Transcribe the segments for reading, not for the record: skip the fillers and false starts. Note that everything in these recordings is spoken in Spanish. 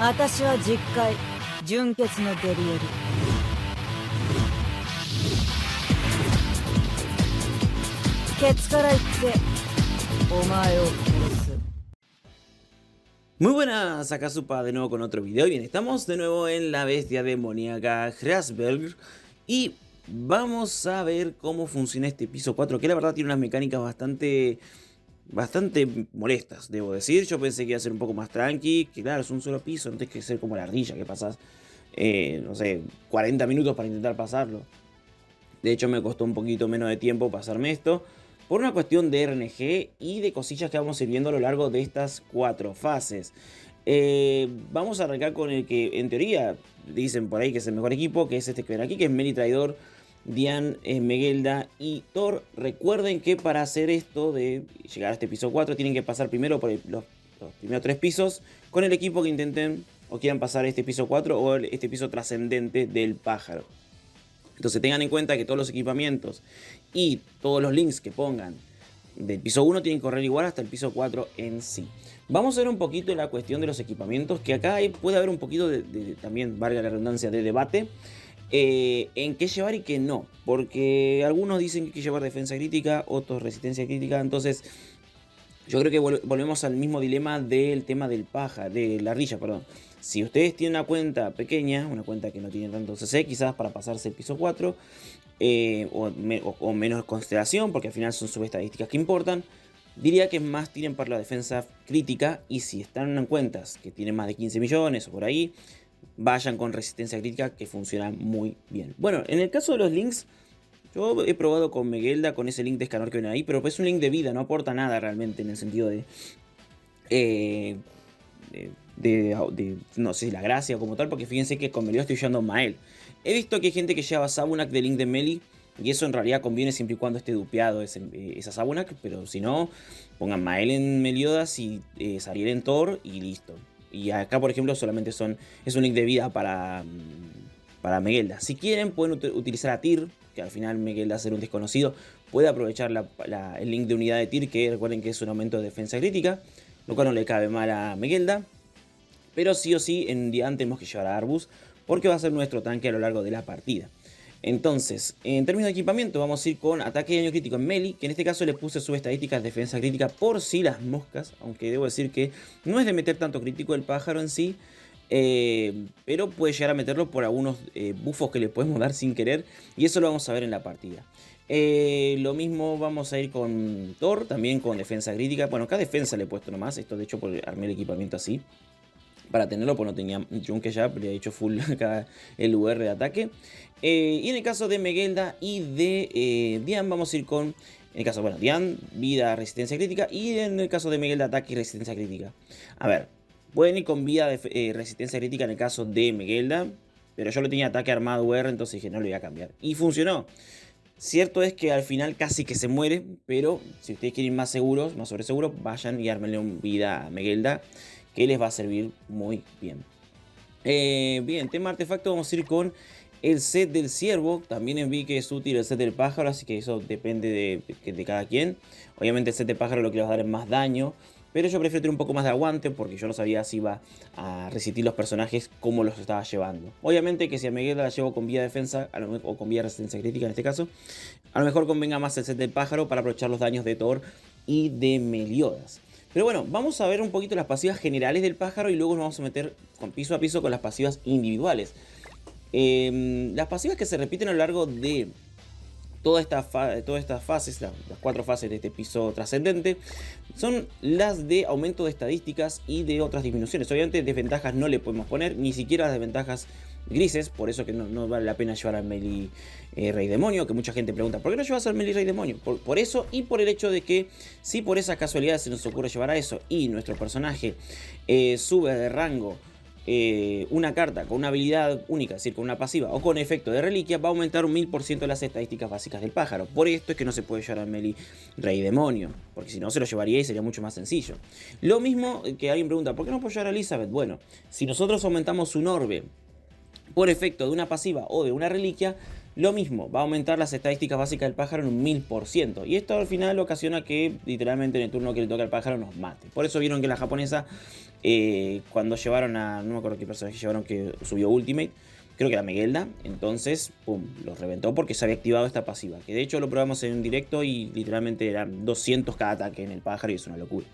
私は実戒純潔のデリエル。ケツから言ってお前を殺す。 Muy buenas, acá Supa de nuevo con otro video. Bien, estamos de nuevo en la bestia demoníaca Hrasberg y vamos a ver cómo funciona este piso 4, que la verdad tiene unas mecánicas bastante molestas, debo decir. Yo pensé que iba a ser un poco más tranqui, que claro, es un solo piso, antes que ser como la ardilla, que pasas, no sé, 40 minutos para intentar pasarlo. De hecho me costó un poquito menos de tiempo pasarme esto, por una cuestión de RNG y de cosillas que vamos a ir viendo a lo largo de estas 4 fases. Vamos a arrancar con el que en teoría dicen por ahí que es el mejor equipo, que es este que ven aquí, que es Meli Traidor, Dian, Megelda y Thor. Recuerden que para hacer esto de llegar a este piso 4 tienen que pasar primero por los primeros 3 pisos con el equipo que intenten o quieran pasar este piso 4 o este piso trascendente del pájaro. Entonces tengan en cuenta que todos los equipamientos y todos los links que pongan del piso 1 tienen que correr igual hasta el piso 4 en sí. Vamos a ver un poquito de la cuestión de los equipamientos, que acá puede haber un poquito también, valga la redundancia, de debate en qué llevar y qué no. Porque algunos dicen que hay que llevar defensa crítica, otros resistencia crítica. Entonces yo creo que volvemos al mismo dilema del tema del de la ardilla, perdón. Si ustedes tienen una cuenta pequeña, una cuenta que no tiene tanto CC, quizás para pasarse el piso 4, o menos consideración, porque al final son subestadísticas que importan, diría que más tienen para la defensa crítica. Y si están en cuentas que tienen más de 15 millones o por ahí, vayan con resistencia crítica, que funciona muy bien. Bueno, en el caso de los links, yo he probado con Megelda, con ese link de escanor que ven ahí, pero es un link de vida, no aporta nada realmente en el sentido no sé si la gracia como tal, porque fíjense que con Meliodas estoy llevando Mael. He visto que hay gente que lleva Sabunak de link de Meli, y eso en realidad conviene siempre y cuando esté dupeado esa Sabunak, pero si no, pongan Mael en Meliodas y Zariel en Thor y listo. Y acá por ejemplo solamente es un link de vida para Megelda. Si quieren pueden utilizar a Tyr, que al final Megelda, ser un desconocido, puede aprovechar el link de unidad de Tyr, que recuerden que es un aumento de defensa crítica, lo cual no le cabe mal a Megelda. Pero sí o sí en Dian tenemos que llevar a Arbus, porque va a ser nuestro tanque a lo largo de la partida. Entonces, en términos de equipamiento, vamos a ir con ataque y daño crítico en Meli, que en este caso le puse subestadísticas de defensa crítica por si las moscas, aunque debo decir que no es de meter tanto crítico el pájaro en sí, pero puede llegar a meterlo por algunos buffos que le podemos dar sin querer, y eso lo vamos a ver en la partida. Lo mismo vamos a ir con Thor, también con defensa crítica. Bueno, acá defensa le he puesto nomás, esto de hecho armé el equipamiento así para tenerlo, pues no tenía Junke ya, pero he hecho full acá el UR de ataque. Y en el caso de Megelda y de Dian vamos a ir con, en el caso, bueno, Dian, vida, resistencia crítica, y en el caso de Megelda, ataque y resistencia crítica. A ver, pueden ir con vida de resistencia crítica en el caso de Megelda, pero yo lo tenía ataque armado UR, entonces dije no lo voy a cambiar. Y funcionó. Cierto es que al final casi que se muere, pero si ustedes quieren ir más seguros, más sobre seguros, vayan y armenle un vida a Megelda, que les va a servir muy bien. Bien, tema artefacto, vamos a ir con el set del ciervo. También vi que es útil el set del pájaro, así que eso depende de cada quien. Obviamente el set de pájaro lo que les va a dar es más daño, pero yo prefiero tener un poco más de aguante, porque yo no sabía si iba a resistir los personajes como los estaba llevando. Obviamente que si a Megelda la llevo con vía defensa, o con vía resistencia crítica en este caso, a lo mejor convenga más el set del pájaro para aprovechar los daños de Thor y de Meliodas. Pero bueno, vamos a ver un poquito las pasivas generales del pájaro y luego nos vamos a meter piso a piso con las pasivas individuales. Las pasivas que se repiten a lo largo de todas estas fases, las 4 fases de este piso trascendente, son las de aumento de estadísticas y de otras disminuciones. Obviamente desventajas no le podemos poner, ni siquiera las desventajas grises, por eso que no vale la pena llevar al Meli Rey Demonio, que mucha gente pregunta, ¿por qué no llevas al Meli Rey Demonio? Por eso, y por el hecho de que si por esa casualidad se nos ocurre llevar a eso y nuestro personaje sube de rango una carta con una habilidad única, es decir, con una pasiva o con efecto de reliquia, va a aumentar un 1000% las estadísticas básicas del pájaro. Por esto es que no se puede llevar al Meli Rey Demonio, porque si no se lo llevaría y sería mucho más sencillo. Lo mismo que alguien pregunta, ¿por qué no puedo llevar a Elizabeth? Bueno, si nosotros aumentamos un orbe por efecto de una pasiva o de una reliquia, lo mismo, va a aumentar las estadísticas básicas del pájaro en un 1000%. Y esto al final ocasiona que literalmente en el turno que le toca al pájaro nos mate. Por eso vieron que la japonesa, cuando llevaron a, no me acuerdo qué personaje llevaron que subió Ultimate, creo que era Megelda, entonces, pum, los reventó porque se había activado esta pasiva. Que de hecho lo probamos en un directo y literalmente eran 200 cada ataque en el pájaro y es una locura.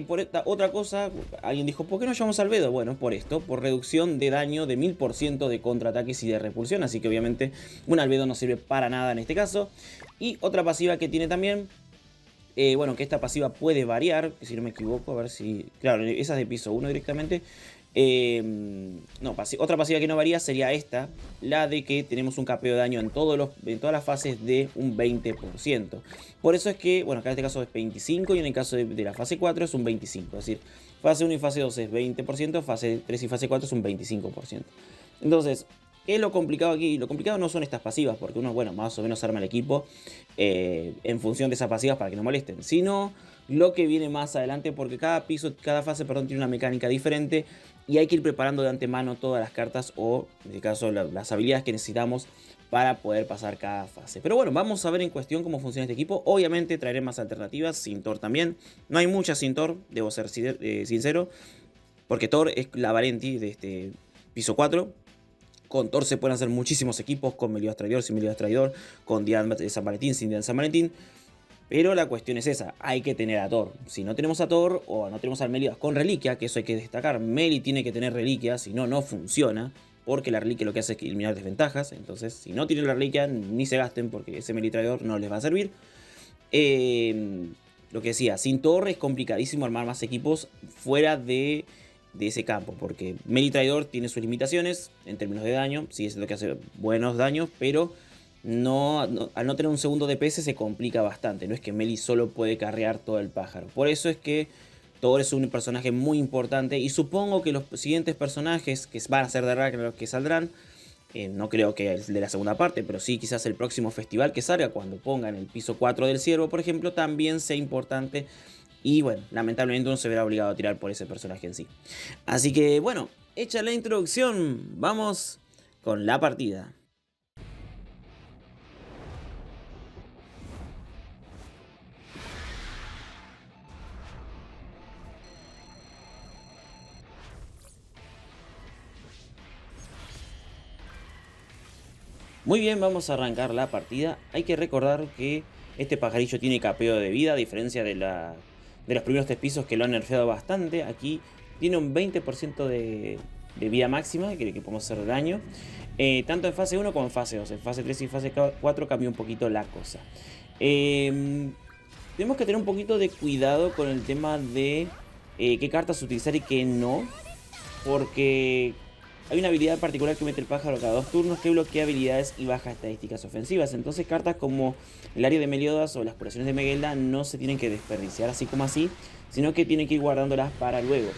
Por esta otra cosa, alguien dijo, ¿por qué no llevamos al Albedo? Bueno, por esto, por reducción de daño de 1000% de contraataques y de repulsión. Así que obviamente un Albedo no sirve para nada en este caso. Y otra pasiva que tiene también, bueno, que esta pasiva puede variar, si no me equivoco, a ver si... Claro, esa es de piso 1 directamente. No, otra pasiva que no varía sería esta, la de que tenemos un capeo de daño en todas las fases de un 20%. Por eso es que, bueno, acá en este caso es 25 y en el caso de la fase 4 es un 25. Es decir, fase 1 y fase 2 es 20%, fase 3 y fase 4 es un 25%. Entonces, ¿qué es lo complicado aquí? Lo complicado no son estas pasivas, porque uno, bueno, más o menos arma el equipo en función de esas pasivas para que no molesten, sino lo que viene más adelante, porque cada fase, perdón, tiene una mecánica diferente y hay que ir preparando de antemano todas las cartas o, en este caso, las habilidades que necesitamos para poder pasar cada fase. Pero bueno, vamos a ver en cuestión cómo funciona este equipo. Obviamente traeré más alternativas, sin Thor también. No hay muchas sin Thor, debo ser sincero, porque Thor es la Valenti de este piso 4. Con Thor se pueden hacer muchísimos equipos, con Meliodas Traidor, sin Meliodas Traidor, con Diana de San Valentín, sin Diana de San Valentín. Pero la cuestión es esa, hay que tener a Thor. Si no tenemos a Thor o no tenemos al Meliodas con reliquia, que eso hay que destacar, Meli tiene que tener reliquia, si no, no funciona. Porque la reliquia lo que hace es eliminar desventajas. Entonces, si no tienen la reliquia, ni se gasten porque ese Meli Traidor no les va a servir. Lo que decía, sin Thor es complicadísimo armar más equipos fuera de ese campo. Porque Meli Traidor tiene sus limitaciones en términos de daño. Sí es lo que hace buenos daños, pero... al no tener un segundo DPS se complica bastante. No es que Meli solo puede carrear todo el pájaro. Por eso es que Thor es un personaje muy importante. Y supongo que los siguientes personajes que van a ser de Ragnarok que saldrán, no creo que el de la segunda parte, pero sí quizás el próximo festival que salga, cuando pongan el piso 4 del ciervo, por ejemplo, también sea importante. Y bueno, lamentablemente uno se verá obligado a tirar por ese personaje en sí. Así que bueno, hecha la introducción, vamos con la partida. Muy bien, vamos a arrancar la partida. Hay que recordar que este pajarillo tiene capeo de vida, a diferencia de los primeros 3 pisos que lo han nerfeado bastante. Aquí tiene un 20% de vida máxima que podemos hacer daño. Tanto en fase 1 como en fase 2. En fase 3 y fase 4 cambia un poquito la cosa. Tenemos que tener un poquito de cuidado con el tema de qué cartas utilizar y qué no. Porque... hay una habilidad particular que mete el pájaro cada 2 turnos que bloquea habilidades y baja estadísticas ofensivas. Entonces cartas como el área de Meliodas o las curaciones de Megelda no se tienen que desperdiciar así como así, sino que tienen que ir guardándolas para luego.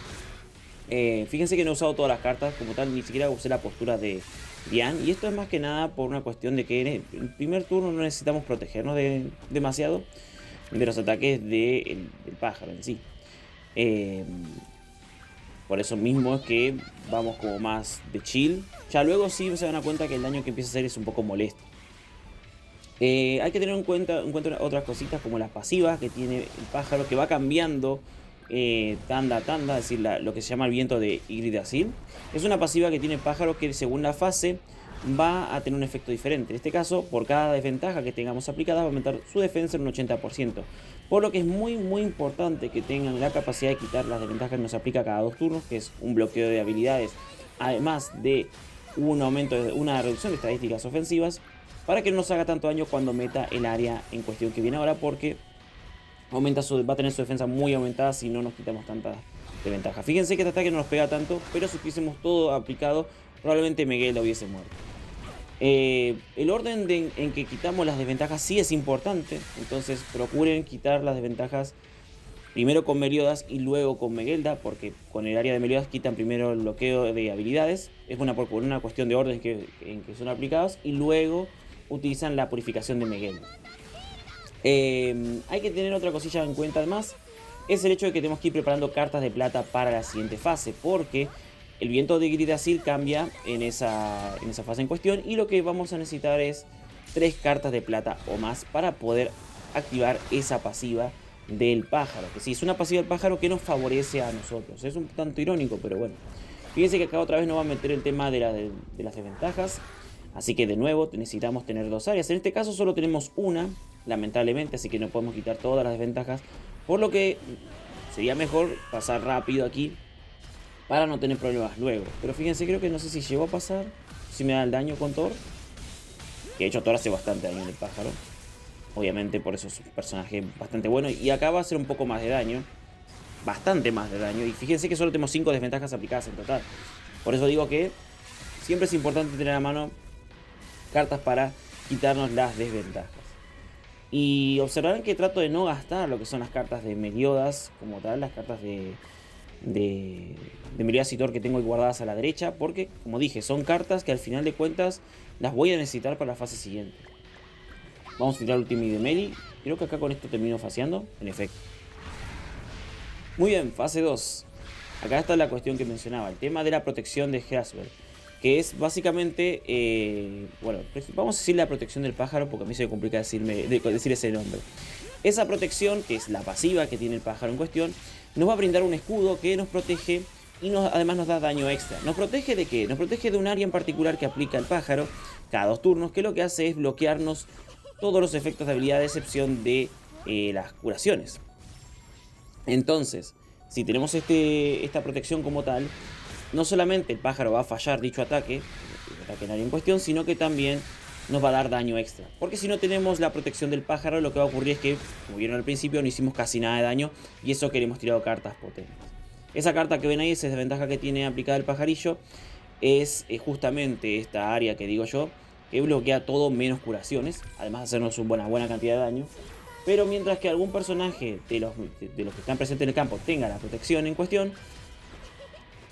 Fíjense que no he usado todas las cartas como tal, ni siquiera usé la postura de Diane. Y esto es más que nada por una cuestión de que en el primer turno no necesitamos protegernos demasiado de los ataques del pájaro en sí. Por eso mismo es que vamos como más de chill. Ya luego sí se dan cuenta que el daño que empieza a hacer es un poco molesto. Hay que tener en cuenta otras cositas como las pasivas que tiene el pájaro, que va cambiando tanda a tanda, es decir, lo que se llama el viento de Yggdrasil. Es una pasiva que tiene el pájaro que según la fase va a tener un efecto diferente. En este caso, por cada desventaja que tengamos aplicada, va a aumentar su defensa en un 80%. Por lo que es muy importante que tengan la capacidad de quitar las desventajas que nos aplica cada 2 turnos, que es un bloqueo de habilidades, además de una reducción de estadísticas ofensivas, para que no nos haga tanto daño cuando meta el área en cuestión que viene ahora, porque va a tener su defensa muy aumentada si no nos quitamos tantas desventajas. Fíjense que este ataque no nos pega tanto, pero si tuviésemos todo aplicado, probablemente Megelda hubiese muerto. El orden en que quitamos las desventajas sí es importante. Entonces procuren quitar las desventajas primero con Meliodas y luego con Megelda, porque con el área de Meliodas quitan primero el bloqueo de habilidades. Es una cuestión de orden en que son aplicadas, y luego utilizan la purificación de Megelda. Hay que tener otra cosilla en cuenta además, es el hecho de que tenemos que ir preparando cartas de plata para la siguiente fase, porque El viento de Yggdrasil cambia en esa fase en cuestión, y lo que vamos a necesitar es 3 cartas de plata o más para poder activar esa pasiva del pájaro. Que sí, es una pasiva del pájaro que nos favorece a nosotros. Es un tanto irónico, pero bueno. Fíjense que acá otra vez nos va a meter el tema de las desventajas. Así que de nuevo necesitamos tener 2 áreas. En este caso solo tenemos una, lamentablemente, así que no podemos quitar todas las desventajas. Por lo que sería mejor pasar rápido aquí para no tener problemas luego. Pero fíjense, creo que no sé si llegó a pasar, si me da el daño con Thor. Que de hecho Thor hace bastante daño en el pájaro. Obviamente por eso es un personaje bastante bueno. Y acá va a hacer un poco más de daño. Bastante más de daño. Y fíjense que solo tenemos 5 desventajas aplicadas en total. Por eso digo que siempre es importante tener a mano cartas para quitarnos las desventajas. Y observarán que trato de no gastar lo que son las cartas de Meliodas como tal. Las cartas de Meliodas y Thor que tengo guardadas a la derecha. Porque, como dije, son cartas que al final de cuentas las voy a necesitar para la fase siguiente. Vamos a tirar Ultimate de Meli. Creo que acá con esto termino faseando. En efecto. Muy bien, fase 2. Acá está la cuestión que mencionaba. El tema de la protección de Hrasber. Que es básicamente... bueno, vamos a decir la protección del pájaro, porque a mí se me complica decir ese nombre. Esa protección, que es la pasiva que tiene el pájaro en cuestión, nos va a brindar un escudo que nos protege y además nos da daño extra. ¿Nos protege de qué? Nos protege de un área en particular que aplica el pájaro cada 2 turnos, que lo que hace es bloquearnos todos los efectos de habilidad, de excepción de las curaciones. Entonces, si tenemos esta protección como tal, no solamente el pájaro va a fallar dicho ataque, el ataque en área en cuestión, sino que también nos va a dar daño extra. Porque si no tenemos la protección del pájaro, lo que va a ocurrir es que, como vieron al principio, no hicimos casi nada de daño, y eso que le hemos tirado cartas potentes. Esa carta que ven ahí, esa desventaja que tiene aplicada el pajarillo, es justamente esta área que digo yo, que bloquea todo menos curaciones, además de hacernos una buena cantidad de daño. Pero mientras que algún personaje de los que están presentes en el campo tenga la protección en cuestión,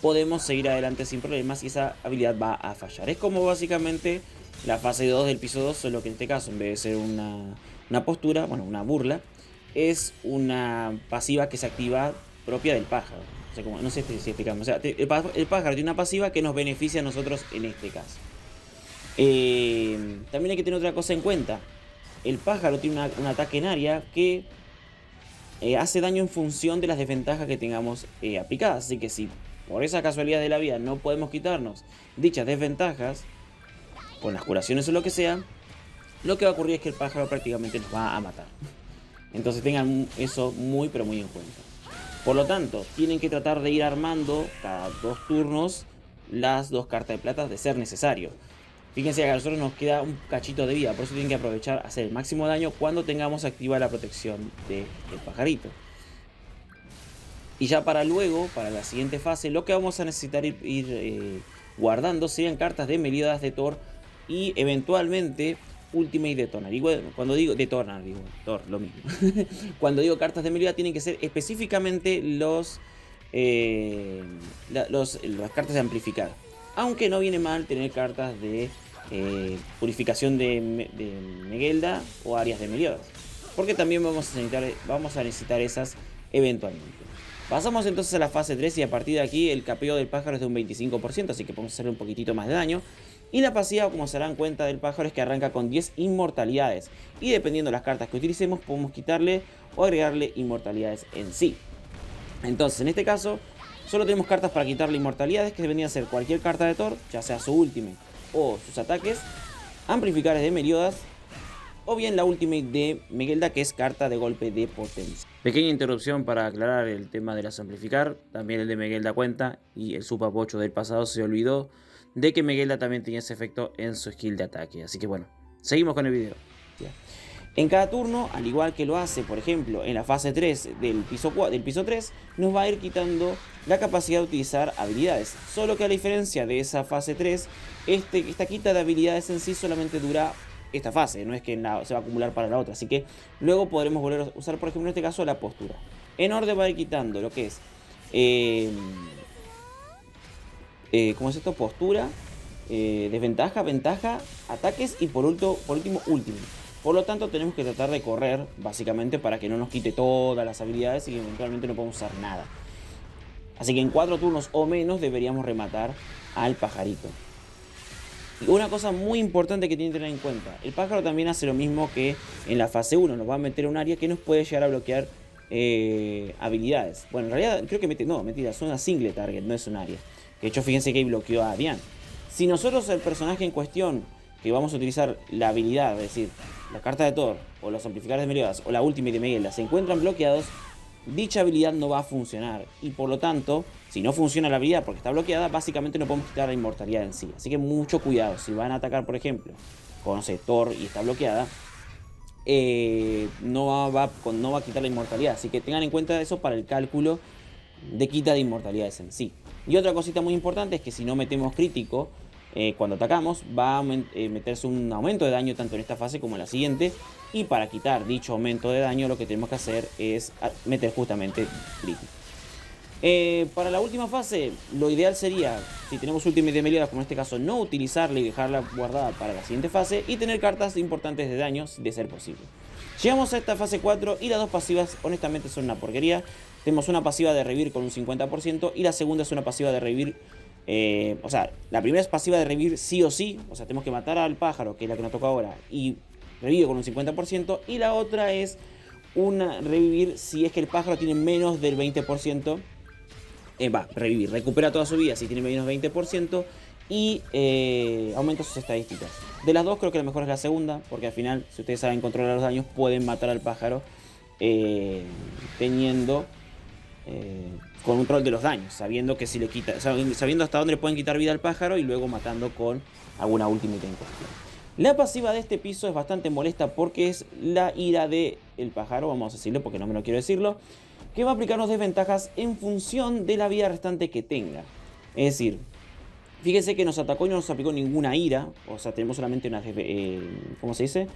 podemos seguir adelante sin problemas y esa habilidad va a fallar. Es como básicamente la fase 2 del piso 2, solo que en este caso, en vez de ser una postura, bueno, una burla, es una pasiva que se activa propia del pájaro. O sea, no sé si explicamos. O sea, el pájaro tiene una pasiva que nos beneficia a nosotros en este caso. También hay que tener otra cosa en cuenta. El pájaro tiene un ataque en área que hace daño en función de las desventajas que tengamos aplicadas. Así que si por esa casualidad de la vida no podemos quitarnos dichas desventajas, con las curaciones o lo que sea, lo que va a ocurrir es que el pájaro prácticamente nos va a matar. Entonces tengan eso muy pero muy en cuenta. Por lo tanto, tienen que tratar de ir armando cada 2 turnos las 2 cartas de plata de ser necesario. Fíjense que a nosotros nos queda un cachito de vida, por eso tienen que aprovechar hacer el máximo daño cuando tengamos activa la protección del pajarito. Y ya para luego, para la siguiente fase, lo que vamos a necesitar ir guardando serían cartas de Meliodas, de Thor y eventualmente Ultimate de Thor. Cuando digo de Thor, lo mismo. Cuando digo cartas de Meliodas tienen que ser específicamente las cartas de amplificar. Aunque no viene mal tener cartas de purificación de Megelda o áreas de Meliodas, porque también vamos a necesitar esas eventualmente. Pasamos entonces a la fase 3 y a partir de aquí el capeo del pájaro es de un 25%, así que podemos hacerle un poquitito más de daño. Y la pasiva, como se darán cuenta del pájaro, es que arranca con 10 inmortalidades. Y dependiendo de las cartas que utilicemos, podemos quitarle o agregarle inmortalidades en sí. Entonces, en este caso, solo tenemos cartas para quitarle inmortalidades, que vendrían a ser cualquier carta de Thor, ya sea su ultimate o sus ataques, amplificares de Meliodas, o bien la ultimate de Megelda, que es carta de golpe de potencia. Pequeña interrupción para aclarar el tema de las amplificar. También el de Megelda cuenta, y el Super 8 del pasado se olvidó de que Megelda también tenía ese efecto en su skill de ataque. Así que bueno, seguimos con el video. En cada turno, al igual que lo hace, por ejemplo, en la fase 3 del piso 3, nos va a ir quitando la capacidad de utilizar habilidades. Solo que a diferencia de esa fase 3, esta quita de habilidades en sí solamente dura esta fase, no es que se va a acumular para la otra. Así que luego podremos volver a usar, por ejemplo, en este caso, la postura. En orden va a ir quitando lo que es... ¿cómo es esto? Postura, desventaja, ventaja, ataques y por último, último. Por lo tanto, tenemos que tratar de correr, básicamente, para que no nos quite todas las habilidades y eventualmente no podemos usar nada. Así que en 4 turnos o menos deberíamos rematar al pajarito. Y una cosa muy importante que tienen que tener en cuenta, el pájaro también hace lo mismo que en la fase 1, nos va a meter un área que nos puede llegar a bloquear habilidades. Bueno, en realidad creo que mentira, es una single target, no es un área. De hecho, fíjense que ahí bloqueó a Diane. Si nosotros, el personaje en cuestión, que vamos a utilizar la habilidad, es decir, la carta de Thor, o los amplificadores de Meliodas, o la Ultimate de Megela, se encuentran bloqueados, dicha habilidad no va a funcionar. Y por lo tanto, si no funciona la habilidad porque está bloqueada, básicamente no podemos quitar la inmortalidad en sí. Así que mucho cuidado. Si van a atacar, por ejemplo, con, no sé, Thor y está bloqueada, no va a quitar la inmortalidad. Así que tengan en cuenta eso para el cálculo de quita de inmortalidades en sí. Y otra cosita muy importante es que si no metemos crítico cuando atacamos, va a meterse un aumento de daño tanto en esta fase como en la siguiente. Y para quitar dicho aumento de daño, lo que tenemos que hacer es meter justamente crítico. Para la última fase, lo ideal sería, si tenemos Ultimate de Meliodas, como en este caso, no utilizarla y dejarla guardada para la siguiente fase y tener cartas importantes de daños de ser posible. Llegamos a esta fase 4 y las dos pasivas honestamente son una porquería. Tenemos una pasiva de revivir con un 50% y la segunda es una pasiva de revivir, o sea, la primera es pasiva de revivir sí o sí, o sea, tenemos que matar al pájaro, que es la que nos toca ahora, y revive con un 50%, y la otra es una revivir si es que el pájaro tiene menos del 20%. Revivir, recupera toda su vida si tiene menos 20% y aumenta sus estadísticas. De las dos creo que la mejor es la segunda, porque al final, si ustedes saben controlar los daños, pueden matar al pájaro teniendo control de los daños, sabiendo que si le quita, sabiendo hasta dónde le pueden quitar vida al pájaro y luego matando con alguna ultimate en cuestión. La pasiva de este piso es bastante molesta porque es la ira del pájaro, vamos a decirlo porque no me lo quiero decirlo, que va a aplicarnos desventajas en función de la vida restante que tenga. Es decir, fíjense que nos atacó y no nos aplicó ninguna ira, o sea, tenemos solamente unas, ¿cómo se dice?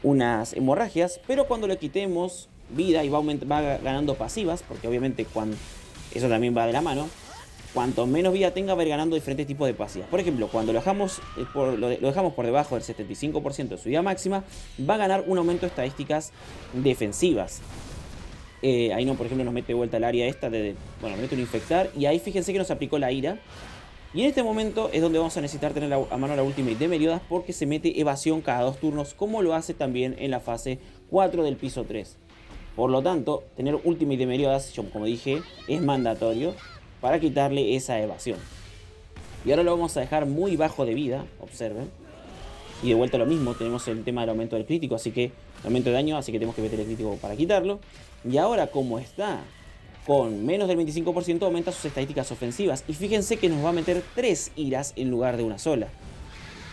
Unas hemorragias, pero cuando le quitemos vida y va ganando pasivas, porque obviamente eso también va de la mano, cuanto menos vida tenga va a ir ganando diferentes tipos de pasivas. Por ejemplo, cuando lo dejamos por debajo del 75% de su vida máxima, va a ganar un aumento de estadísticas defensivas. Ahí no, por ejemplo, nos mete de vuelta al área esta bueno, nos mete un infectar y ahí fíjense que nos aplicó la ira. Y en este momento es donde vamos a necesitar tener a mano la ultimate de Meliodas porque se mete evasión cada 2 turnos, como lo hace también en la fase 4 del piso 3. Por lo tanto, tener ultimate de Meliodas, como dije, es mandatorio para quitarle esa evasión. Y ahora lo vamos a dejar muy bajo de vida, observen. Y de vuelta lo mismo, tenemos el tema del aumento del crítico, así que aumento de daño, así que tenemos que meter el crítico para quitarlo. Y ahora, como está con menos del 25%, aumenta sus estadísticas ofensivas. Y fíjense que nos va a meter 3 iras en lugar de una sola.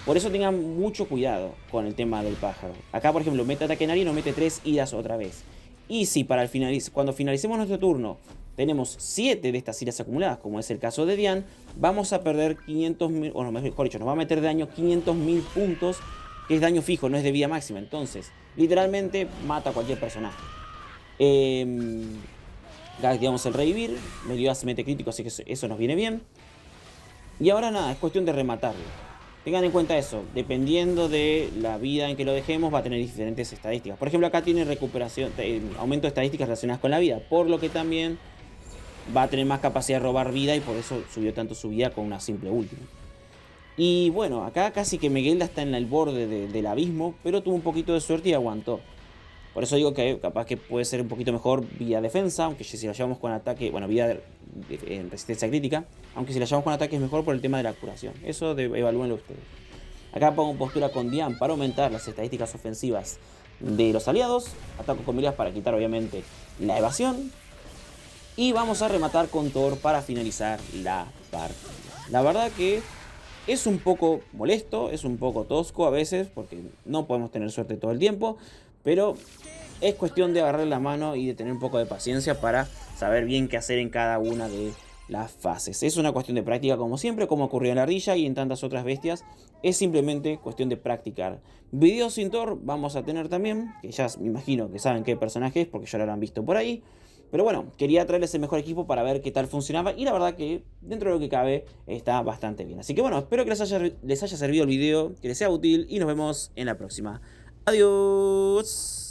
Por eso tengan mucho cuidado con el tema del pájaro. Acá, por ejemplo, mete ataque en área y nos mete 3 iras otra vez. Y si cuando finalicemos nuestro turno tenemos 7 de estas iras acumuladas, como es el caso de Diane, vamos a perder 500.000, o mejor dicho, nos va a meter de daño 500.000 puntos, que es daño fijo, no es de vida máxima. Entonces, literalmente mata a cualquier personaje. Activamos el revivir, Meliodas se mete crítico, así que eso nos viene bien. Y ahora nada, es cuestión de rematarlo. Tengan en cuenta eso, dependiendo de la vida en que lo dejemos va a tener diferentes estadísticas. Por ejemplo, acá tiene recuperación, aumento de estadísticas relacionadas con la vida, por lo que también va a tener más capacidad de robar vida y por eso subió tanto su vida con una simple última. Y bueno, acá casi que Megela está en el borde del abismo, pero tuvo un poquito de suerte y aguantó. Por eso digo que capaz que puede ser un poquito mejor vía defensa, aunque si la llevamos con ataque, bueno, vía en resistencia crítica, aunque si la llevamos con ataque es mejor por el tema de la curación. Eso evalúenlo ustedes. Acá pongo postura con Diane para aumentar las estadísticas ofensivas de los aliados. Ataco con Meliodas para quitar obviamente la evasión. Y vamos a rematar con Thor para finalizar la partida. La verdad que es un poco molesto, es un poco tosco a veces, porque no podemos tener suerte todo el tiempo. Pero es cuestión de agarrar la mano y de tener un poco de paciencia para saber bien qué hacer en cada una de las fases. Es una cuestión de práctica como siempre, como ocurrió en la ardilla y en tantas otras bestias. Es simplemente cuestión de practicar. Videos sin Thor vamos a tener también, que ya me imagino que saben qué personaje es porque ya lo habrán visto por ahí. Pero bueno, quería traerles el mejor equipo para ver qué tal funcionaba y la verdad que dentro de lo que cabe está bastante bien. Así que bueno, espero que les haya servido el video, que les sea útil y nos vemos en la próxima. Adiós.